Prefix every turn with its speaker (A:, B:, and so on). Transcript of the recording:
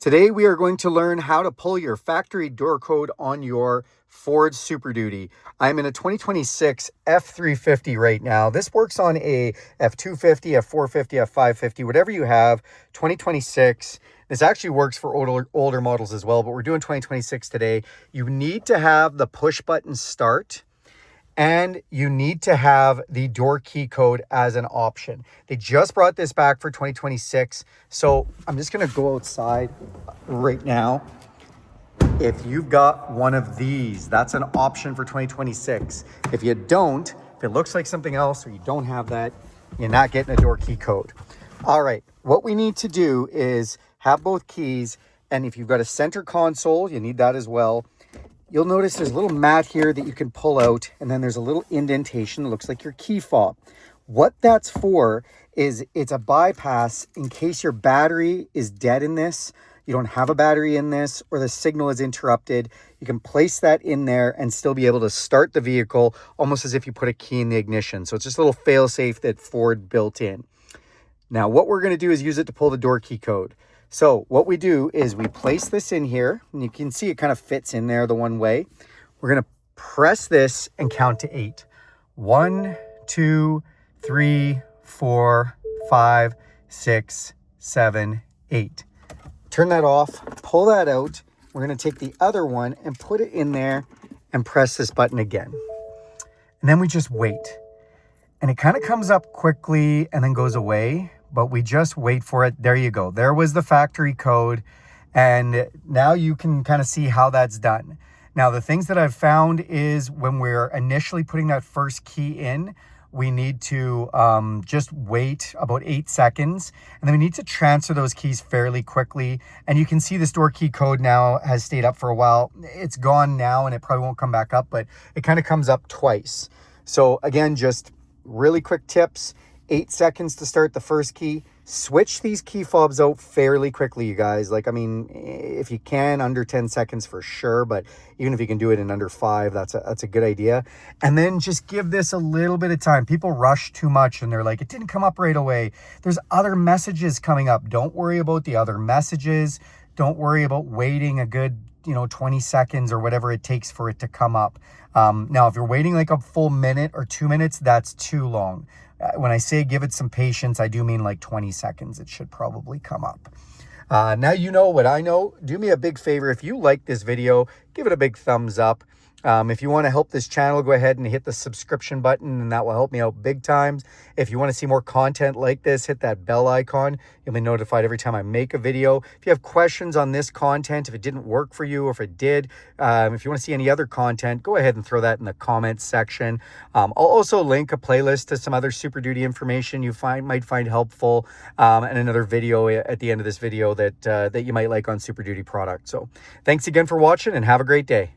A: Today we are going to learn how to pull your factory door code on your Ford Super Duty. I'm in a 2026 F350 right now. This works on a F250, F450, F550, whatever you have, 2026. This actually works for older models as well, but we're doing 2026 today. You need to have the push button start, and you need to have the door key code as an option. They just brought this back for 2026. So I'm just gonna go outside right now. If you've got one of these, that's an option for 2026. If you don't, if it looks like something else or you don't have that, you're not getting a door key code. All right, what we need to do is have both keys. And if you've got a center console, you need that as well. You'll notice there's a little mat here that you can pull out, and then there's a little indentation that looks like your key fob. What that's for is it's a bypass in case your battery is dead in this, you don't have a battery in this, or the signal is interrupted. You can place that in there and still be able to start the vehicle almost as if you put a key in the ignition. So it's just a little fail-safe that Ford built in. Now, what we're going to do is use it to pull the door key code. So what we do is we place this in here, and you can see it kind of fits in there the one way. We're going to press this and count to 8. 1, 2, 3, 4, 5, 6, 7, 8. Turn that off, pull that out. We're going to take the other one and put it in there and press this button again. And then we just wait. And it kind of comes up quickly and then goes away. But we just wait for it. There you go. There was the factory code. And now you can kind of see how that's done. Now, the things that I've found is when we're initially putting that first key in, we need to just wait about 8 seconds. And then we need to transfer those keys fairly quickly. And you can see this door key code now has stayed up for a while. It's gone now and it probably won't come back up, but it kind of comes up twice. So again, just really quick tips. 8 seconds to start the first key. Switch these key fobs out fairly quickly, you guys. Like, I mean, if you can, under 10 seconds for sure, but even if you can do it in under 5, that's a good idea. And then just give this a little bit of time. People rush too much and they're like, it didn't come up right away. There's other messages coming up. Don't worry about the other messages. Don't worry about waiting a good 20 seconds or whatever it takes for it to come up. Now, if you're waiting like a full minute or 2 minutes, that's too long. When I say give it some patience, I do mean like 20 seconds. It should probably come up. Now you know what I know. Do me a big favor. If you like this video, give it a big thumbs up. If you want to help this channel, go ahead and hit the subscription button, and that will help me out big times. If you want to see more content like this, hit that bell icon. You'll be notified every time I make a video. If you have questions on this content, if it didn't work for you, or if it did, if you want to see any other content, go ahead and throw that in the comments section. I'll also link a playlist to some other Super Duty information you might find helpful, and another video at the end of this video that you might like on Super Duty products. So thanks again for watching, and have a great day.